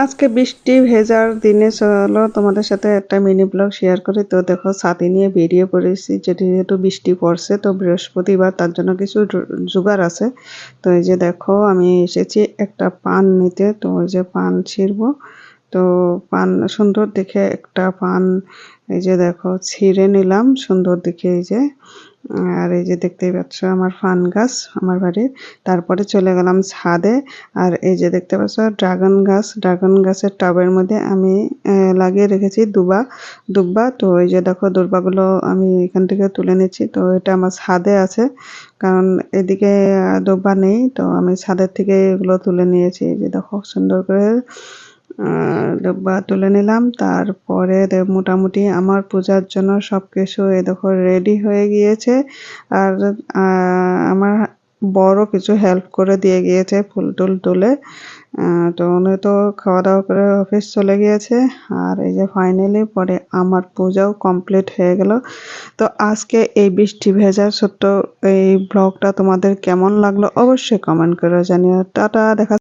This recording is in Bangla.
আজকে বৃষ্টি ভেজার দিনে চলো তোমাদের সাথে একটা মিনি ব্লগ শেয়ার করি। তো দেখো ছাতি নিয়ে বেরিয়ে পড়েছি, যেহেতু বৃষ্টি পড়ছে তো বৃহস্পতিবার, তার জন্য কিছু জোগাড় আছে। তো এই যে দেখো আমি এসেছি একটা পান নিতে, তো ওই যে পান ছিঁড়বো। তো পান সুন্দর দেখে একটা পান এই যে দেখো ছিঁড়ে নিলাম সুন্দর দেখে। এই যে আর এই যে দেখতেই পাচ্ছ আমার পান গাছ আমার বাড়ির। তারপরে চলে গেলাম ছাদে। আর এই যে দেখতে পাচ্ছ ড্রাগন গাছের টবের মধ্যে আমি লাগিয়ে রেখেছি দুব্বা। তো এই যে দেখো দুর্বাগুলো আমি এখান থেকে তুলে নিচ্ছি। তো এটা আমার ছাদে আছে, কারণ এদিকে দুব্বা নেই, তো আমি ছাদের থেকে এগুলো তুলে নিয়েছি। এই যে দেখো সুন্দর করে দুব্বা তুলে নিলাম। তারপরে মোটামুটি আমার পূজার জন্য সবকিছু এই দেখো রেডি হয়ে গিয়েছে। আর আমার বড় কিছু হেল্প করে দিয়ে গিয়েছে ফুল টুল তুলে। তো উনি তো খাওয়া দাওয়া করে অফিস চলে গিয়েছে। আর এই যে ফাইনালি পরে আমার পূজাও কমপ্লিট হয়ে গেল। তো আজকে এই বৃষ্টি ভেজা ছোট্ট এই ব্লগটা তোমাদের কেমন লাগলো অবশ্যই কমেন্ট করে জানিও। টাটা, দেখা